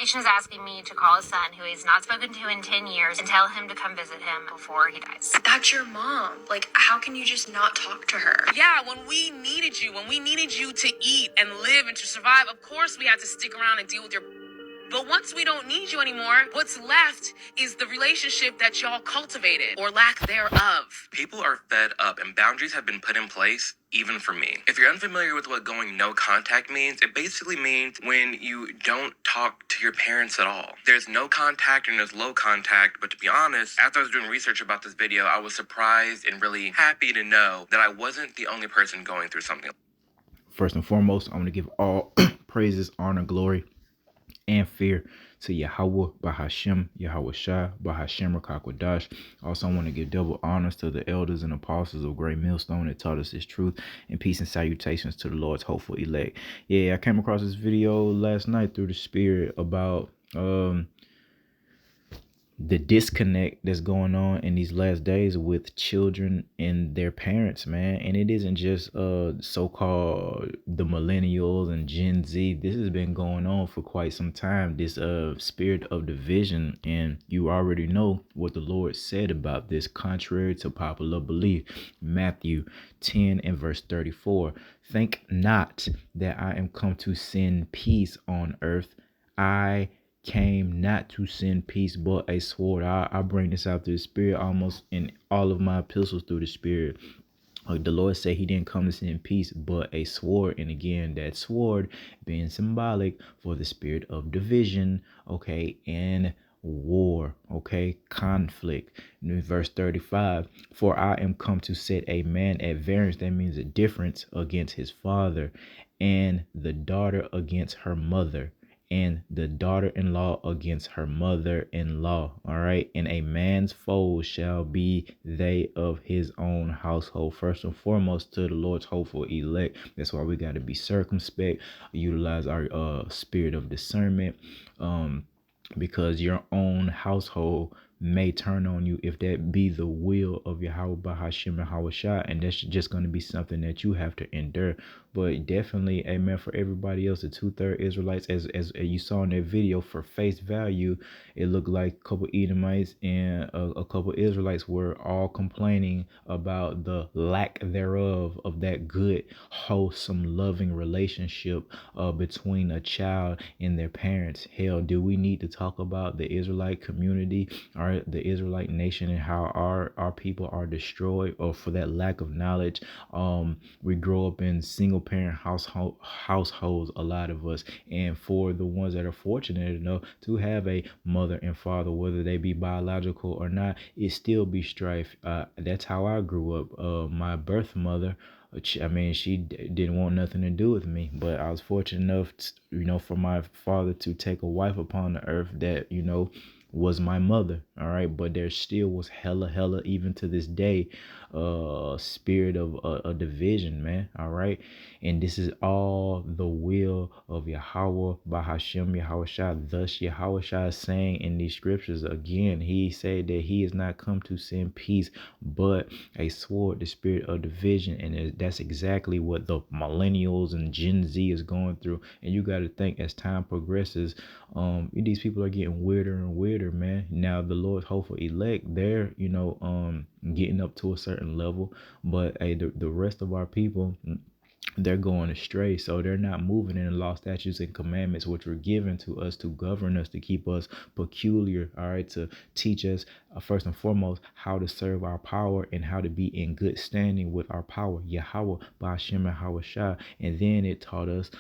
Salvation is asking me to call his son, who he's not spoken to in 10 years, and tell him to come visit him before he dies. That's your mom. Like, how can you just not talk to her? Yeah, when we needed you to eat and live and to survive, of course we had to stick around and deal with your... But once we don't need you anymore, what's left is the relationship that y'all cultivated, or lack thereof. People are fed up and boundaries have been put in place, even for me. If you're unfamiliar with what going no contact means, it basically means when you don't talk to your parents at all. There's no contact and there's low contact, but to be honest, after I was doing research about this video, I was surprised and really happy to know that I wasn't the only person going through something. First and foremost, I'm going to give all praises, honor, glory, and fear to Yahweh Bahashem, Yahweh Shai, Bahashem Rakakwadash. Also, I want to give double honors to the elders and apostles of Great Millstone that taught us this truth, and peace and salutations to the Lord's hopeful elect. Yeah, I came across this video last night through the Spirit about the disconnect that's going on in these last days with children and their parents, man. And it isn't just so-called the millennials and Gen Z. This has been going on for quite some time, this spirit of division. And you already know what the Lord said about this, contrary to popular belief. Matthew 10 and verse 34. Think not that I am come to send peace on earth. I came not to send peace but a sword. I bring this out through the Spirit almost in all of my epistles through the Spirit. The Lord said he didn't come to send peace but a sword. And again, that sword being symbolic for the spirit of division, okay, and war, okay, conflict. In verse 35, for I am come to set a man at variance, that means a difference, against his father, and the daughter against her mother, and the daughter-in-law against her mother-in-law. All right. And a man's foes shall be they of his own household. First and foremost, to the Lord's hopeful elect. That's why we got to be circumspect, utilize our spirit of discernment, because your own household may turn on you if that be the will of Yahweh Bahashem and Hawashah, and that's just going to be something that you have to endure. But definitely, amen, for everybody else, the 2/3 Israelites, as you saw in that video, for face value, it looked like a couple Edomites and a couple Israelites were all complaining about the lack thereof of that good, wholesome, loving relationship between a child and their parents. Hell, do we need to talk about the Israelite community or the Israelite nation and how our people are destroyed, or for that lack of knowledge? We grow up in single parent households, a lot of us, and for the ones that are fortunate enough to have a mother and father, whether they be biological or not, it still be strife. That's how I grew up. My birth mother, I mean, she didn't want nothing to do with me, but I was fortunate enough to, for my father to take a wife upon the earth that, was my mother. All right. But there still was hella, even to this day, spirit of a division, man. All right. And this is all the will of Yahweh Bahashem Yahweh Shai. Thus Yahweh Shai is saying in these scriptures again, he said that he has not come to send peace but a sword, the spirit of division. And that's exactly what the millennials and Gen Z is going through. And you got to think, as time progresses, these people are getting weirder and weirder, man. Now the Lord's hopeful elect, they're getting up to a certain level, but the rest of our people, they're going astray. So they're not moving in the law, statutes, and commandments which were given to us to govern us, to keep us peculiar, all right, to teach us first and foremost how to serve our power and how to be in good standing with our power, Yahweh Ba'ashem and Hawashah. And then it taught us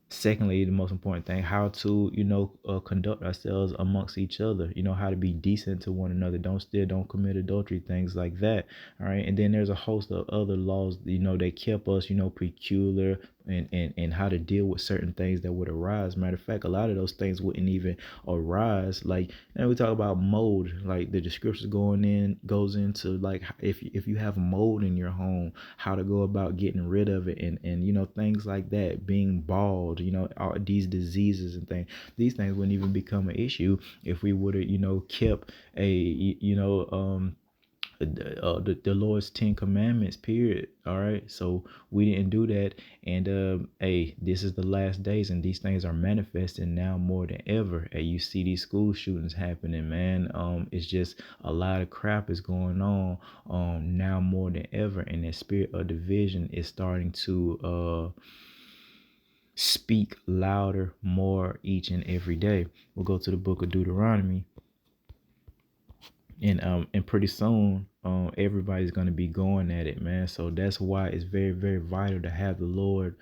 secondly, the most important thing, how to, conduct ourselves amongst each other, how to be decent to one another. Don't steal, don't commit adultery, things like that. All right. And then there's a host of other laws, they kept us, peculiar, and how to deal with certain things that would arise. Matter of fact, a lot of those things wouldn't even arise. Like, we talk about mold, like the description goes into like if you have mold in your home, how to go about getting rid of it, and things like that, being bald, all these diseases and things. These things wouldn't even become an issue if we would have kept a the Lord's 10 Commandments, period. All right. So we didn't do that. And hey, this is the last days, and these things are manifesting now more than ever. Hey, you see these school shootings happening, man. It's just a lot of crap is going on now more than ever, and that spirit of division is starting to speak louder more each and every day. We'll go to the book of Deuteronomy. And pretty soon, everybody's gonna be going at it, man. So that's why it's very, very vital to have the Lord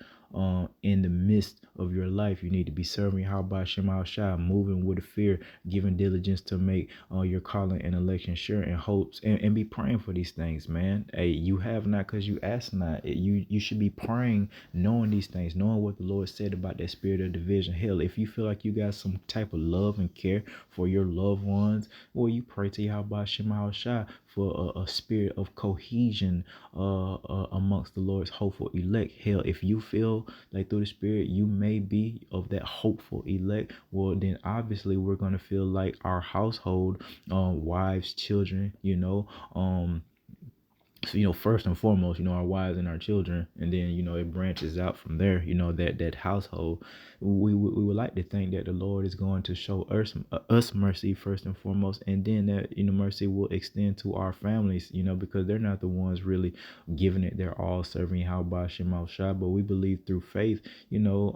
in the midst of your life. You need to be serving Yahweh Shema Shai, moving with fear, giving diligence to make your calling and election sure, and hopes, and be praying for these things, man. Hey, you have not because you ask not. You should be praying, knowing these things, knowing what the Lord said about that spirit of division. Hell, if you feel like you got some type of love and care for your loved ones, well, you pray to Yahweh Shema Shai for a spirit of cohesion amongst the Lord's hopeful elect. Hell, if you feel like through the spirit you may be of that hopeful elect, well, then obviously we're going to feel like our household, wives, children, so, first and foremost, our wives and our children, and then, it branches out from there, that household. We would like to think that the Lord is going to show us mercy first and foremost, and then that, mercy will extend to our families, because they're not the ones really giving it their all, serving Yahweh Shema Shai, but we believe through faith, through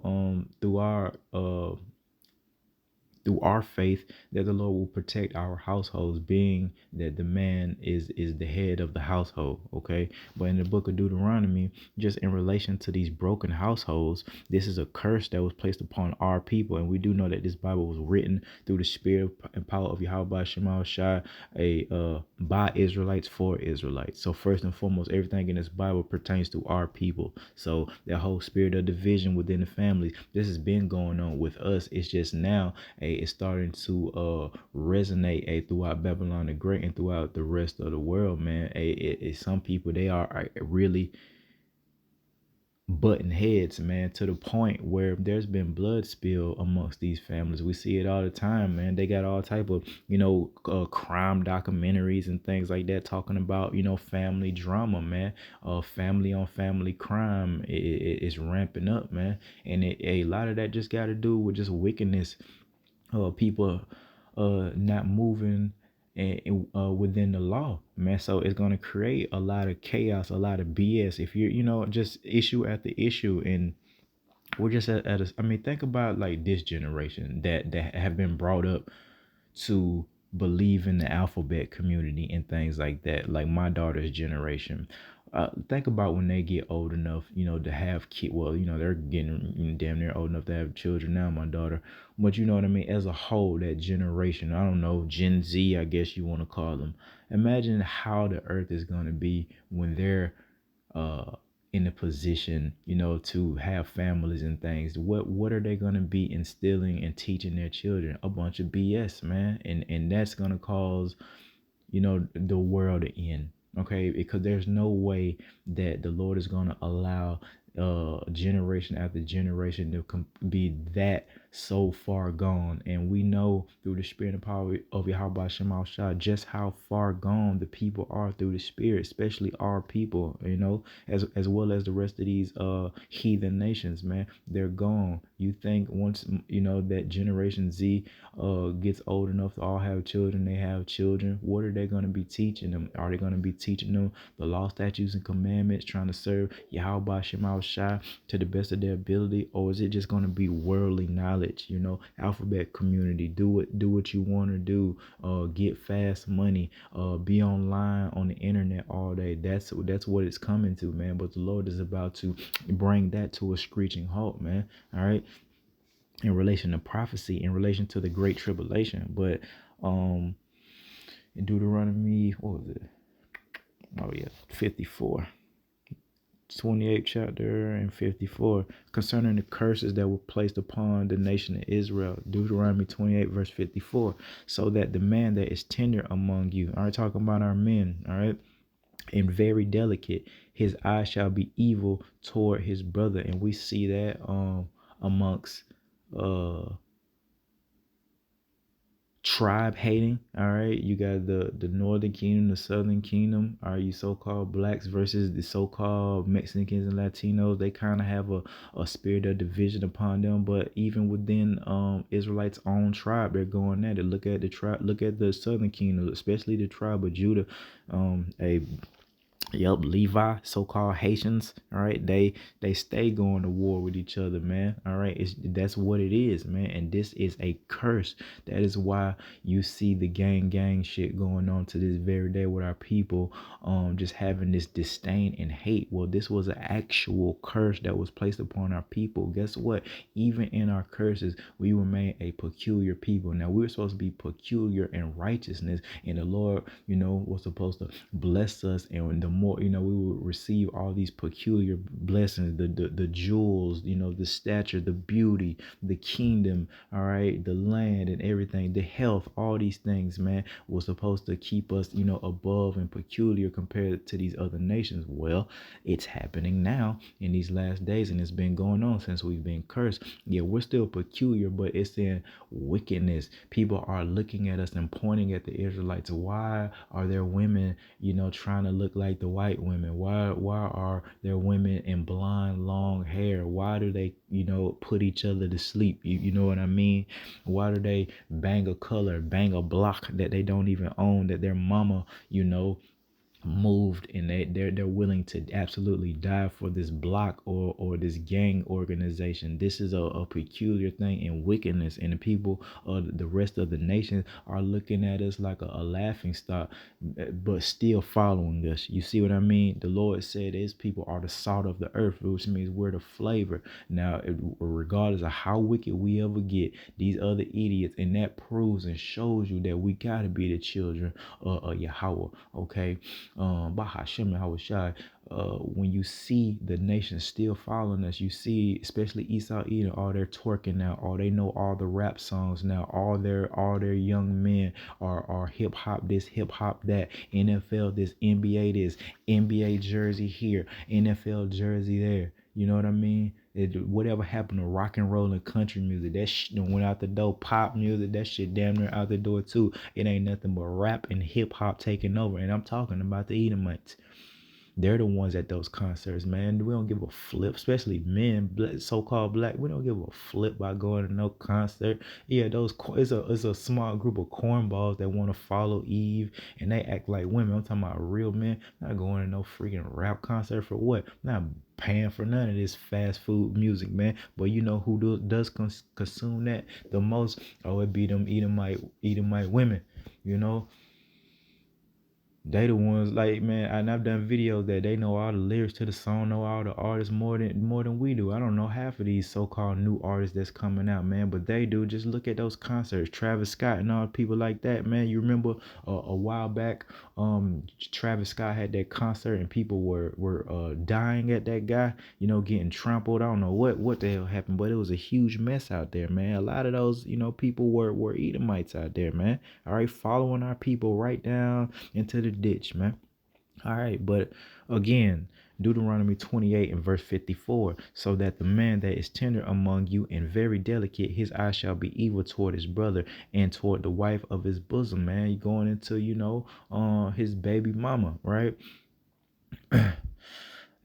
our faith, that the Lord will protect our households, being that the man is the head of the household. Okay. But in the book of Deuteronomy, just in relation to these broken households, this is a curse that was placed upon our people. And we do know that this Bible was written through the spirit and power of Yahweh Shema Shai, by Israelites for Israelites. So first and foremost, everything in this Bible pertains to our people. So that whole spirit of division within the families, this has been going on with us. It's just now it's starting to resonate throughout Babylon the Great and throughout the rest of the world, man. Some people, they are really button heads, man, to the point where there's been blood spill amongst these families. We see it all the time, man. They got all type of crime documentaries and things like that talking about family drama, man. Family on family crime is ramping up, man, and a lot of that just got to do with just wickedness, people not moving within the law, man. So it's going to create a lot of chaos, a lot of BS if you're just issue after issue. And we're just think about like this generation that have been brought up to believe in the alphabet community and things like that, like my daughter's generation. Think about when they get old enough, to have kids. Well, they're getting damn near old enough to have children now, my daughter. But you know what I mean? As a whole, that generation, I don't know, Gen Z, I guess you want to call them. Imagine how the earth is going to be when they're in a position, to have families and things. What are they going to be instilling and teaching their children? A bunch of BS, man. And that's going to cause, the world to end. Okay, because there's no way that the Lord is going to allow generation after generation to be that so far gone. And we know through the spirit and power of Yahweh Shema Shai just how far gone the people are through the spirit, especially our people, as well as the rest of these heathen nations, man. They're gone. You think once that generation Z gets old enough to all have children, they have children, what are they going to be teaching them? Are they going to be teaching them the law, statutes, and commandments, trying to serve Yahweh Shema Shai to the best of their ability? Or is it just going to be worldly knowledge, alphabet community, do what you want to do, get fast money, be online on the internet all day? That's what it's coming to, man. But the Lord is about to bring that to a screeching halt, man. All right, in relation to prophecy, in relation to the great tribulation. But in Deuteronomy, what was it? Oh yeah, 54. 28th chapter and 54, concerning the curses that were placed upon the nation of Israel. Deuteronomy 28 verse 54. So that the man that is tender among you, all right, talking about our men, all right, and very delicate, his eye shall be evil toward his brother. And we see that amongst tribe hating. All right, you got the northern kingdom, the southern kingdom. Are you so-called blacks versus the so-called Mexicans and Latinos? They kind of have a spirit of division upon them. But even within Israelites' own tribe, they're going at it. Look at the tribe. Look at the southern kingdom, especially the tribe of Judah. A Yep, Levi, so-called Haitians, all right, they stay going to war with each other, man. All right, that's what it is, man. And this is a curse. That is why you see the gang shit going on to this very day with our people, just having this disdain and hate. Well, this was an actual curse that was placed upon our people. Guess what? Even in our curses, we remain a peculiar people. Now we're supposed to be peculiar in righteousness, and the Lord, was supposed to bless us, and the more, we will receive all these peculiar blessings, the jewels, the stature, the beauty, the kingdom, all right, the land and everything, the health, all these things, man, was supposed to keep us, above and peculiar compared to these other nations. Well, it's happening now in these last days, and it's been going on since we've been cursed. Yeah, we're still peculiar, but it's in wickedness. People are looking at us and pointing at the Israelites. Why are there women, trying to look like the white women? Why are there women in blonde long hair? Why do they, put each other to sleep? You know what I mean? Why do they bang a color, bang a block that they don't even own, that their mama, moved, and they're willing to absolutely die for this block or this gang organization? This is a peculiar thing in wickedness, and the people of the rest of the nation are looking at us like a laughing stock, but still following us. You see what I mean? The Lord said his people are the salt of the earth, which means we're the flavor. Now, regardless of how wicked we ever get, these other idiots, and that proves and shows you that we gotta be the children of Yahweh. Okay, Bahashem and Hawashai. When you see the nation still following us, you see, especially Esau Edom, all they're twerking now, all they know all the rap songs now, all their young men are hip hop this, hip hop that, NFL this, NBA this, NBA jersey here, NFL jersey there. You know what I mean? Whatever happened to rock and roll and country music, that shit went out the door. Pop music, that shit damn near out the door too. It ain't nothing but rap and hip hop taking over. And I'm talking about the Edomites. They're the ones at those concerts, man. We don't give a flip, especially men, so-called black. We don't give a flip by going to no concert. Yeah, it's a small group of cornballs that want to follow Eve, and they act like women. I'm talking about real men. Not going to no freaking rap concert for what? Not paying for none of this fast food music, man. But you know who does consume that the most? Oh, it be them Edomite women, They the ones, like, man, and I've done videos that they know all the lyrics to the song, know all the artists more than we do. I don't know half of these so-called new artists that's coming out, man, but they do. Just look at those concerts, Travis Scott and all people like that, man. You remember a while back, Travis Scott had that concert and people were dying at that guy, getting trampled. I don't know what the hell happened, but it was a huge mess out there, man. A lot of those, people were Edomites out there, man. All right, following our people right down into the ditch, man. All right, but again, Deuteronomy 28 and verse 54, so that the man that is tender among you and very delicate, his eye shall be evil toward his brother and toward the wife of his bosom, man. You're going into, his baby mama, right?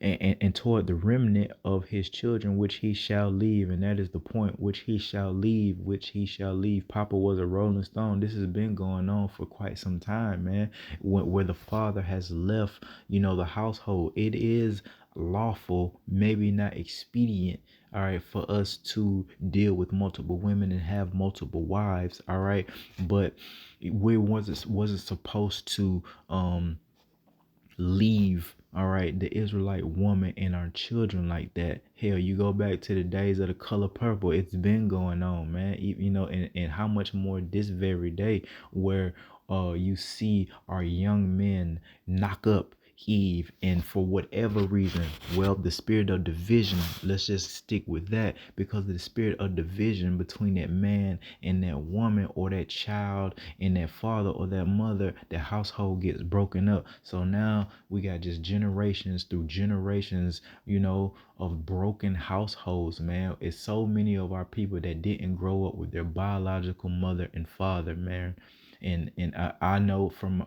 And toward the remnant of his children, which he shall leave. And that is the point, which he shall leave. Papa was a rolling stone. This has been going on for quite some time, man. Where the father has left, the household. It is lawful, maybe not expedient, all right, for us to deal with multiple women and have multiple wives, all right. But we wasn't supposed to leave, all right, the Israelite woman and our children like that. Hell, you go back to the days of the color purple. It's been going on, man. And how much more this very day, where you see our young men knock up Eve, and for whatever reason, well, the spirit of division, let's just stick with that, because of the spirit of division between that man and that woman, or that child and that father or that mother, the household gets broken up. So now we got just generations through generations, of broken households, man. It's so many of our people that didn't grow up with their biological mother and father, man. And I know from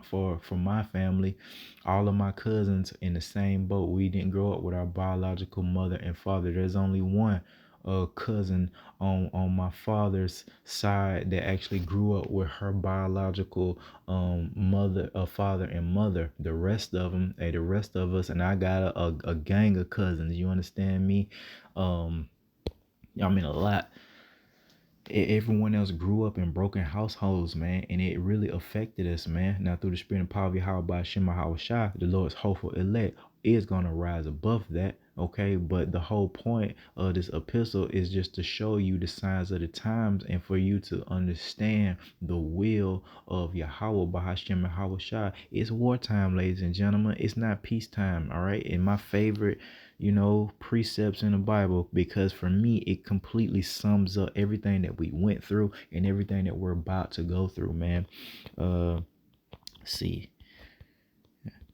my family, all of my cousins in the same boat. We didn't grow up with our biological mother and father. There's only one cousin on my father's side that actually grew up with her biological mother, father and mother. The rest of them, the rest of us, and I got a gang of cousins. You understand me? I mean, a lot. Everyone else grew up in broken households, man, and it really affected us, man. Now, through the spirit and power of Yahweh Shema Hawashai, the Lord's hopeful elect is going to rise above that, okay? But the whole point of this epistle is just to show you the signs of the times and for you to understand the will of Yahweh Bahashem and Hawashai. It's wartime, ladies and gentlemen. It's not peacetime, all right? And my favorite precepts in the Bible, because for me it completely sums up everything that we went through and everything that we're about to go through, man. See,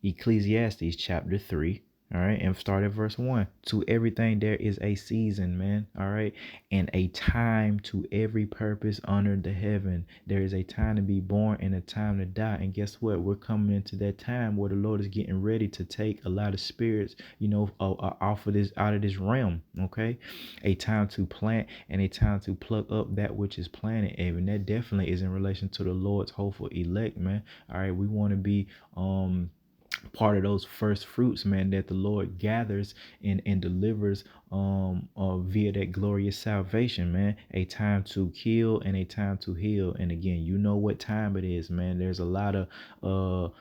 Ecclesiastes chapter 3. All right, and start at verse 1. To everything there is a season, man. All right, and a time to every purpose under the heaven. There is a time to be born and a time to die. And guess what? We're coming into that time where the Lord is getting ready to take a lot of spirits, out of this realm. Okay, a time to plant and a time to pluck up that which is planted. And that definitely is in relation to the Lord's hopeful elect, man. All right, we want to be part of those first fruits, man, that the Lord gathers and delivers via that glorious salvation, man. A time to kill and a time to heal. And again, you know what time it is, man. There's a lot of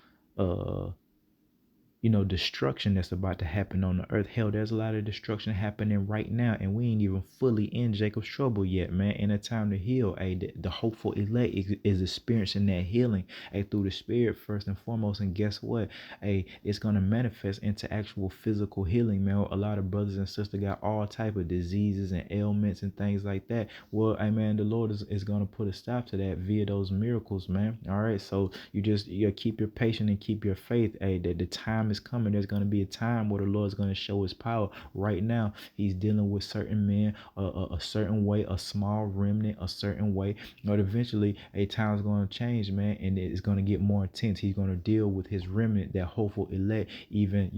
destruction that's about to happen on the earth. Hell, there's a lot of destruction happening right now, and we ain't even fully in Jacob's trouble yet, man. And a time to heal. The hopeful elect is experiencing that healing through the spirit first and foremost. And guess what? It's gonna manifest into actual physical healing, man. A lot of brothers and sisters got all type of diseases and ailments and things like that. Well, man, the Lord is gonna put a stop to that via those miracles, man. All right, so you keep your patience and keep your faith. That the time is coming. There's going to be a time where the Lord is going to show his power. Right now, he's dealing with certain men a certain way, a small remnant a certain way. But eventually, a time is going to change, man, and it's going to get more intense. He's going to deal with his remnant, that hopeful elect, even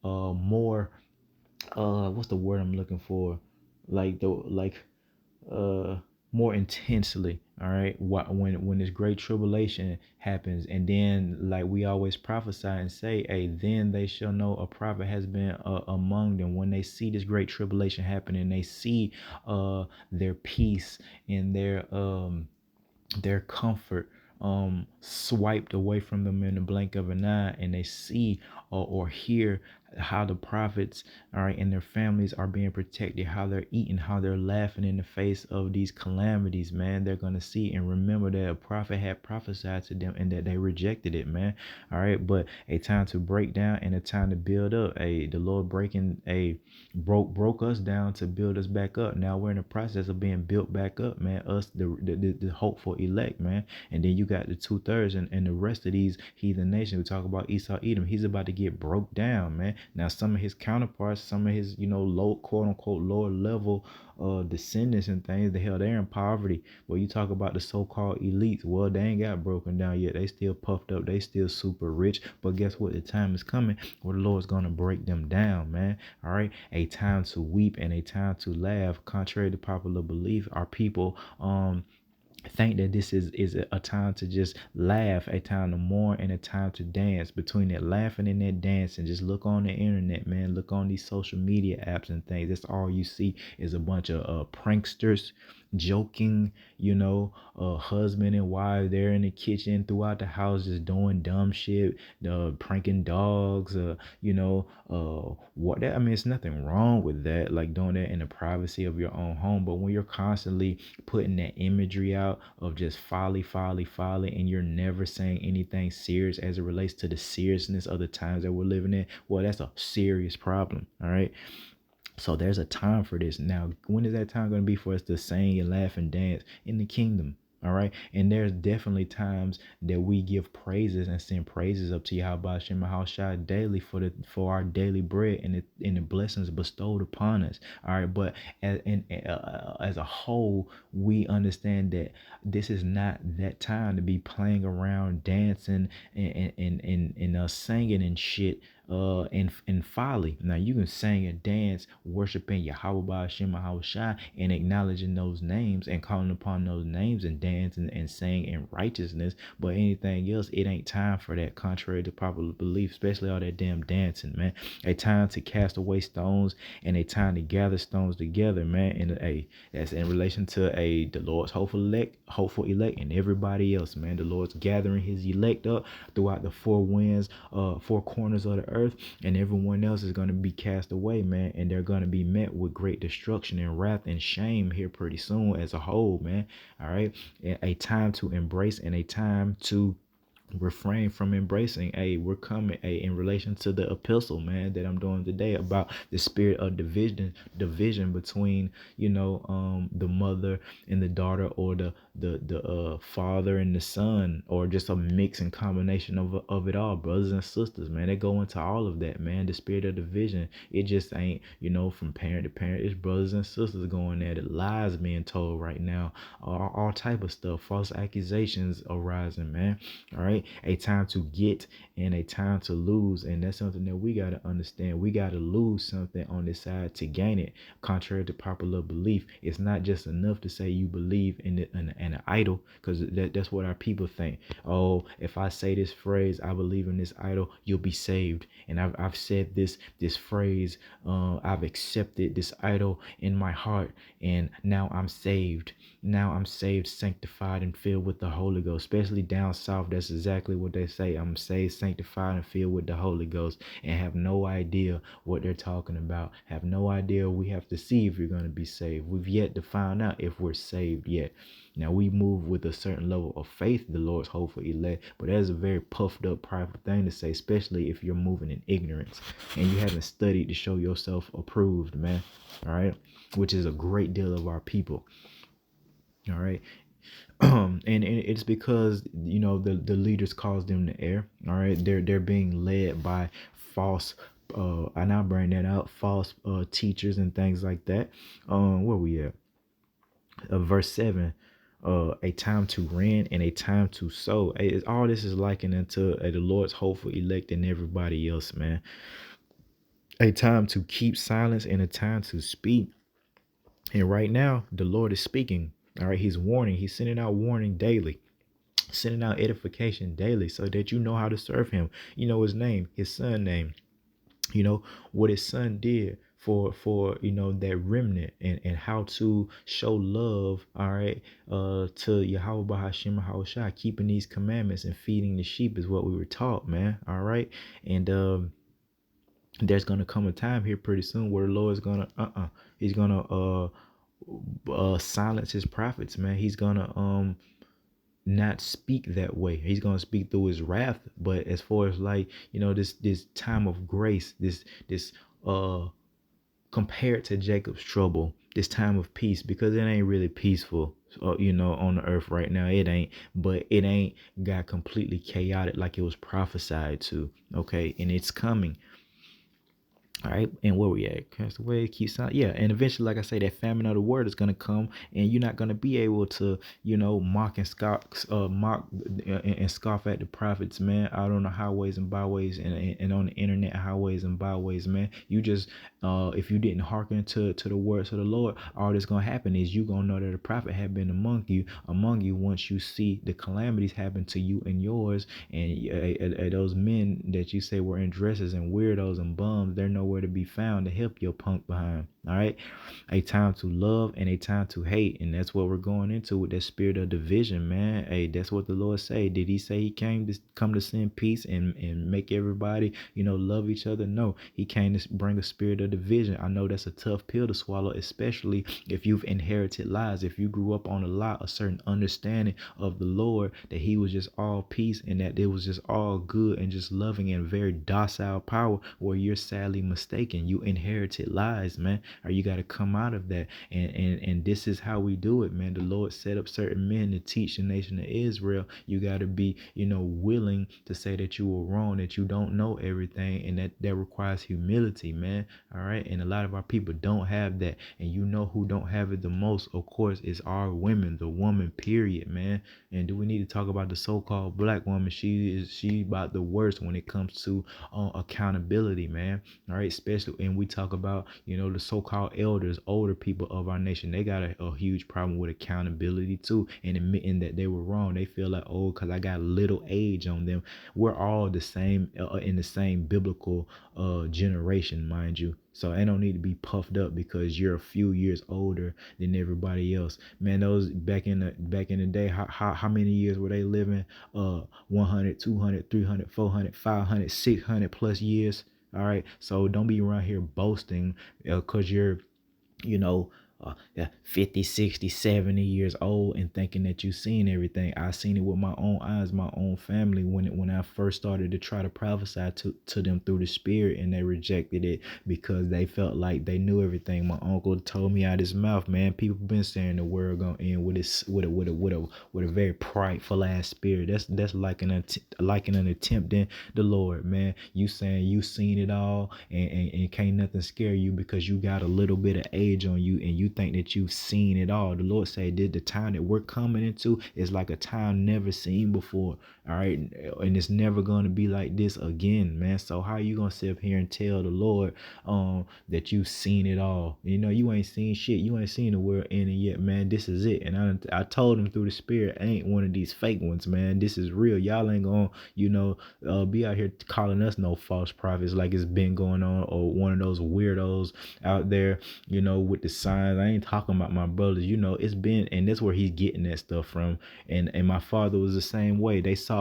more. What's the word I'm looking for? More intensely. All right, when this great tribulation happens, and then like we always prophesy and say, then they shall know a prophet has been among them. When they see this great tribulation happening, they see their peace and their comfort swiped away from them in the blink of an eye, and they see or hear how the prophets, all right, and their families are being protected, how they're eating, how they're laughing in the face of these calamities, man. They're going to see and remember that a prophet had prophesied to them and that they rejected it, man. All right, but a time to break down and a time to build up. The Lord broke us down to build us back up. Now we're in the process of being built back up, man. Us, the hopeful elect, man. And then you got the 2/3 and the rest of these heathen nations. We talk about Esau, Edom. He's about to get broke down, man. Now some of his counterparts, some of his low, quote unquote, lower level descendants and things, they're in poverty. But you talk about the so-called elites, well, they ain't got broken down yet. They still puffed up, they still super rich. But guess what? The time is coming where the Lord's gonna break them down, man. All right, a time to weep and a time to laugh. Contrary to popular belief, our people think that this is a time to just laugh, a time to mourn, and a time to dance. Between that laughing and that dancing, just look on the internet, man. Look on these social media apps and things. That's all you see is a bunch of pranksters joking, husband and wife, they're in the kitchen, throughout the house, just doing dumb shit, pranking dogs, what that, I mean, it's nothing wrong with that, like doing that in the privacy of your own home. But when you're constantly putting that imagery out lifestyle of just folly, and you're never saying anything serious as it relates to the seriousness of the times that we're living in, well, that's a serious problem. All right. So there's a time for this. Now, when is that time going to be for us to sing and laugh and dance in the kingdom? All right. And there's definitely times that we give praises and send praises up to Yahweh Shem Shai daily for our daily bread and the blessings bestowed upon us. All right. But as a whole, we understand that this is not that time to be playing around, dancing and singing and shit in folly. Now you can sing and dance, worshiping Yahweh Hashem Shai and acknowledging those names and calling upon those names and dance and sing in righteousness. But anything else, it ain't time for that, contrary to popular belief, especially all that damn dancing, man. A time to cast away stones and a time to gather stones together, man. And that's in relation to the Lord's hopeful elect and everybody else, man. The Lord's gathering his elect up throughout the four winds, four corners of the earth, and everyone else is going to be cast away, man, and they're going to be met with great destruction and wrath and shame here pretty soon as a whole, man. All right. A time to embrace and a time to refrain from embracing. We're coming in relation to the epistle, man, that I'm doing today about the spirit of division between the mother and the daughter, or the father and the son, or just a mix and combination of it all, brothers and sisters, man. They go into all of that, man. The spirit of division, it just ain't from parent to parent. It's brothers and sisters going at it, lies being told right now, all type of stuff, false accusations arising, man. All right. A time to get and a time to lose, and that's something that we got to understand. We got to lose something on this side to gain it, contrary to popular belief. It's not just enough to say you believe in an idol, because that's what our people think. Oh, if I say this phrase, I believe in this idol, you'll be saved. And I've said this phrase, I've accepted this idol in my heart, and now I'm saved. Now I'm saved, sanctified, and filled with the Holy Ghost. Especially down south, that's exactly what they say. I'm saved, sanctified, and filled with the Holy Ghost, and have no idea what they're talking about. Have no idea. We have to see if you're going to be saved. We've yet to find out if we're saved yet. Now, we move with a certain level of faith, the Lord's hopeful elect, but that is a very puffed up, prideful thing to say, especially if you're moving in ignorance and you haven't studied to show yourself approved, man. All right, which is a great deal of our people. All right. And it's because the leaders cause them to err. All right, they're being led by false and I'll bring that out, false teachers and things like that. Where we at? Verse 7. A time to rend and a time to sow. All this is likened unto the Lord's hopeful elect and everybody else, man. A time to keep silence and a time to speak. And right now, the Lord is speaking. All right, he's warning. He's sending out warning daily, sending out edification daily, so that you know how to serve him. You know his name, his son name. You know what his son did for that remnant, and how to show love, all right, to Yahweh Hashem Shai. Keeping these commandments and feeding the sheep is what we were taught, man. All right, and there's gonna come a time here pretty soon where the Lord is gonna he's gonna silence his prophets, man. He's gonna not speak that way. He's gonna speak through his wrath. But as far as this time of grace, this compared to Jacob's trouble, this time of peace, because it ain't really peaceful on the earth right now. It ain't, but it ain't got completely chaotic like it was prophesied to. Okay, and it's coming. All right, and where we at? Cast away, keep silent. Yeah, and eventually, like I say, that famine of the word is gonna come, and you're not gonna be able to, mock and scoff at the prophets, man, out on the highways and byways, and on the internet, highways and byways, man. You just, if you didn't hearken to the words of the Lord, all that's gonna happen is you gonna know that a prophet had been among you once you see the calamities happen to you and yours, and those men that you say were in dresses and weirdos and bums, they're no nowhere to be found to help your punk behind. All right. A time to love and a time to hate. And that's what we're going into with that spirit of division, man. Hey, that's what the Lord say. Did he say he came to come to send peace and make everybody, love each other? No, he came to bring a spirit of division. I know that's a tough pill to swallow, especially if you've inherited lies. If you grew up on a lie, a certain understanding of the Lord, that he was just all peace and that it was just all good and just loving and very docile power, where you're sadly mistaken. You inherited lies, man. Or you got to come out of that. And this is how we do it, man. The Lord set up certain men to teach the nation of Israel. You got to be, willing to say that you were wrong, that you don't know everything, and that requires humility, man. All right. And a lot of our people don't have that. And who don't have it the most, of course, is our women, the woman, period, man. And do we need to talk about the so-called black woman? She about the worst when it comes to accountability, man. All right. Especially, and we talk about, the so-called elders, older people of our nation. They got a huge problem with accountability too, and admitting that they were wrong. They feel like, oh, because I got little age on them. We're all the same, in the same biblical generation, mind you. So I don't need to be puffed up because you're a few years older than everybody else. Man, those back in the day, how many years were they living? 100, 200, 300, 400, 500, 600 plus years. All right. So don't be around here boasting because you're, 50, 60, 70 years old and thinking that you've seen everything. I seen it with my own eyes, my own family, when I first started to try to prophesy to them through the spirit, and they rejected it because they felt like they knew everything. My uncle told me out his mouth, man, people been saying the world gonna end with a very prideful ass spirit. That's like an attempt in the Lord, man. You saying you seen it all and can't nothing scare you because you got a little bit of age on you and you think that you've seen it all. The Lord said that the time that we're coming into is like a time never seen before. All right. And it's never going to be like this again, man. So how you going to sit up here and tell the Lord that you've seen it all? You ain't seen shit. You ain't seen the world ending yet, man. This is it. And I told him through the spirit, I ain't one of these fake ones, man. This is real. Y'all ain't going to, be out here calling us no false prophets like it's been going on, or one of those weirdos out there, with the signs. I ain't talking about my brothers, it's been, and that's where he's getting that stuff from. And my father was the same way. They saw,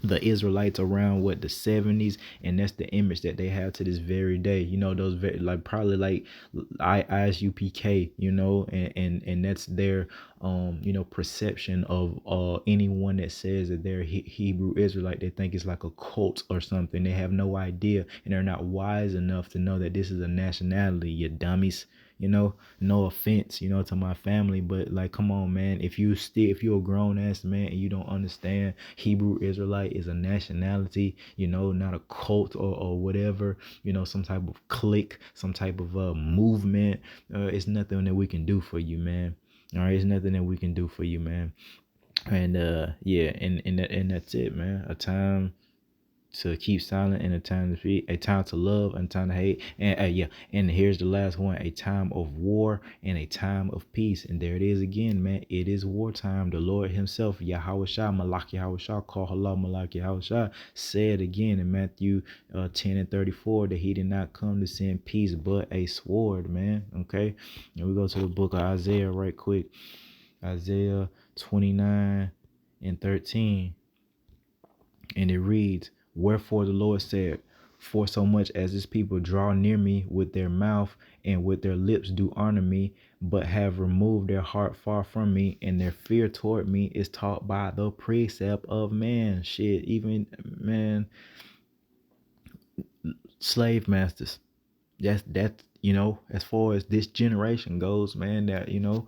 the Israelites around the 70s, and that's the image that they have to this very day. Those very, like, probably like ISUPK, and that's their perception of anyone that says that they're Hebrew Israelite. They think it's like a cult or something. They have no idea, and they're not wise enough to know that this is a nationality, you dummies. No offense, to my family, but like, come on, man. If you're a grown ass man and you don't understand Hebrew Israelite is a nationality, not a cult or whatever, some type of clique, some type of movement, it's nothing that we can do for you, man. All right, it's nothing that we can do for you, man. And and that's it, man. A time to keep silent and a time to speak, a time to love and a time to hate. And and here's the last one: a time of war and a time of peace. And there it is again, man. It is wartime. The Lord himself, Yahushua, Malak Yahushua, call Allah Malak Yahushua, said again in Matthew 10:34 that he did not come to send peace but a sword, man. Okay, and we go to the book of Isaiah right quick. Isaiah 29:13, and it reads, "Wherefore the Lord said, for so much as this people draw near me with their mouth and with their lips do honor me, but have removed their heart far from me, and their fear toward me is taught by the precept of man." Shit, even, man, slave masters. That's as far as this generation goes, man, that, here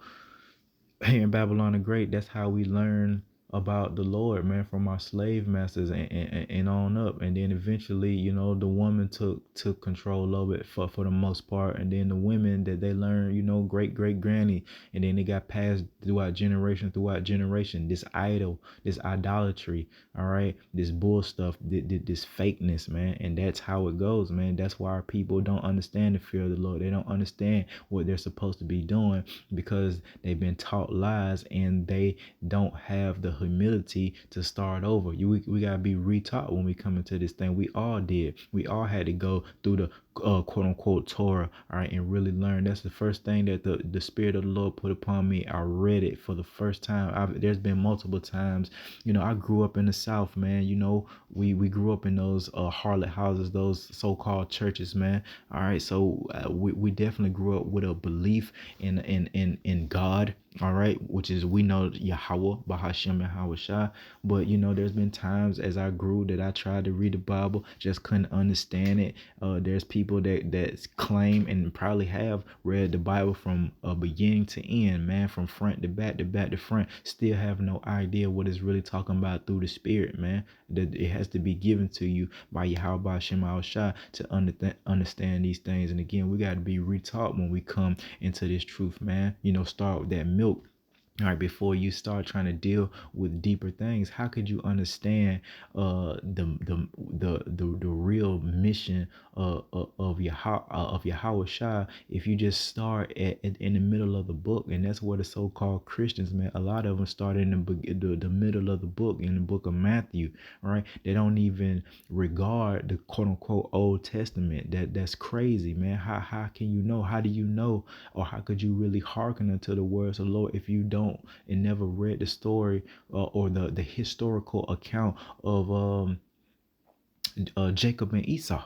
in Babylon the Great, that's how we learn about the Lord, man, from our slave masters and on up. And then eventually, the woman took control of it for the most part. And then the women that they learned, great granny, and then they got passed throughout generation. This idol, this idolatry, all right, this bull stuff, this fakeness, man. And that's how it goes, man. That's why our people don't understand the fear of the Lord. They don't understand what they're supposed to be doing because they've been taught lies, and they don't have the humility to start over. We gotta be retaught when we come into this thing. We all did. We all had to go through the quote unquote Torah, all right, and really learn. That's the first thing that the Spirit of the Lord put upon me. I read it for the first time. There's been multiple times. I grew up in the South, man. We grew up in those harlot houses, those so-called churches, man. All right, so we definitely grew up with a belief in God. All right, which is, we know Yahweh, Bahashem, and Hawashai. But there's been times as I grew that I tried to read the Bible, just couldn't understand it. There's people that claim and probably have read the Bible from beginning to end, man, from front to back to front, still have no idea what it's really talking about through the Spirit, man. That it has to be given to you by Yahweh, Bahashem, Hawashai to understand these things. And again, we got to be retaught when we come into this truth, man. Start with that milk. All right, before you start trying to deal with deeper things. How could you understand the real mission of Yahweh Shai if you just start in the middle of the book? And that's where the so-called Christians, man, a lot of them start in the middle of the book, in the book of Matthew. Right? They don't even regard the quote unquote Old Testament. That's crazy, man. How can you know? How do you know? Or how could you really hearken unto the words of the Lord if you don't and never read the story or the historical account of Jacob and Esau?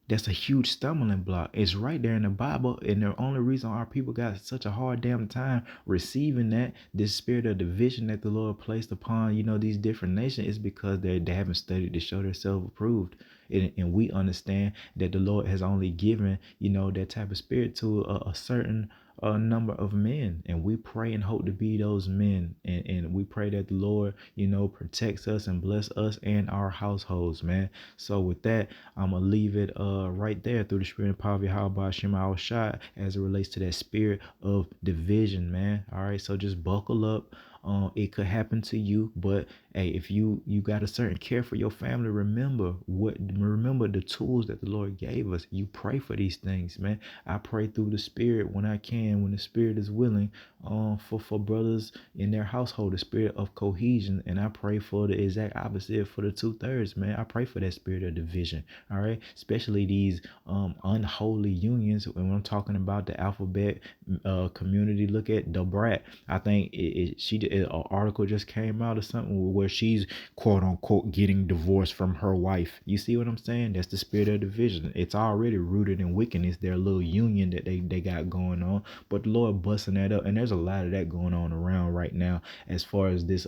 That's a huge stumbling block. It's right there in the Bible, and the only reason our people got such a hard damn time receiving this spirit of division that the Lord placed upon these different nations is because they haven't studied to show themselves approved. And we understand that the Lord has only given that type of spirit to a certain number of men, and we pray and hope to be those men, and we pray that the Lord protects us and bless us and our households, man. So with that, I'm gonna leave it right there through the Spirit and power of Yahweh Shema Shai as it relates to that spirit of division, man. All right, so just buckle up. It could happen to you, but hey, if you got a certain care for your family, remember the tools that the Lord gave us. You pray for these things, man. I pray through the Spirit when I can, when the Spirit is willing, for brothers in their household, the spirit of cohesion. And I pray for the exact opposite for the 2/3, man. I pray for that spirit of division. All right, especially these unholy unions. When I'm talking about the alphabet community, look at Debrat. I think an article just came out or something where she's quote unquote getting divorced from her wife. You see what I'm saying? That's the spirit of division. It's already rooted in wickedness, their little union that they got going on. But the Lord busting that up, and there's a lot of that going on around right now. As far as this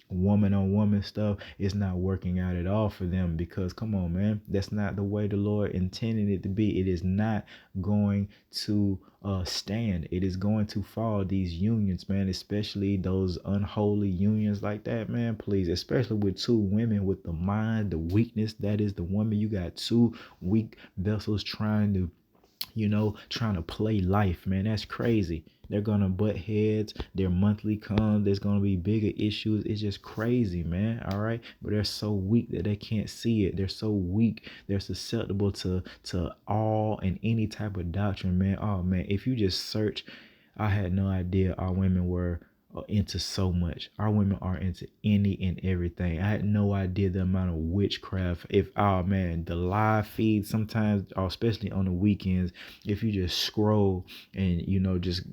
woman on woman stuff, it's not working out at all for them, because come on, man, that's not the way the Lord intended it to be. It is not going to stand. It is going to fall. These unions, man, especially those unholy unions like that, man, please, especially with two women, with the mind, the weakness that is the woman. You got two weak vessels trying to play life, man. That's crazy. They're gonna butt heads. Their monthly comes. There's gonna be bigger issues. It's just crazy, man. All right, but they're so weak that they can't see it. They're so weak. They're susceptible to all and any type of doctrine, man. Oh man, if you just search, I had no idea our women were into so much. Our women are into any and everything. I had no idea the amount of witchcraft. The live feed sometimes, especially on the weekends, if you just scroll and just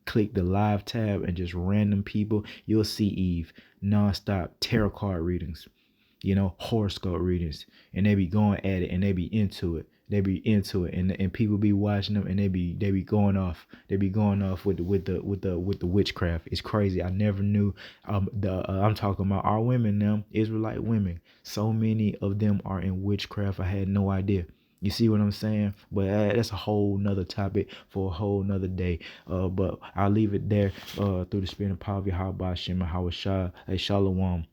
click the live tab and just random people, you'll see Eve nonstop tarot card readings, horoscope readings, and they be going at it and they be into it. And people be watching them, and they be going off. They be going off with the witchcraft. It's crazy. I never knew. I'm talking about our women now, Israelite women. So many of them are in witchcraft. I had no idea. You see what I'm saying? But that's a whole nother topic for a whole nother day. But I'll leave it there through the Spirit and power of Yahweh Shema Hawashai. Hey, Shalom.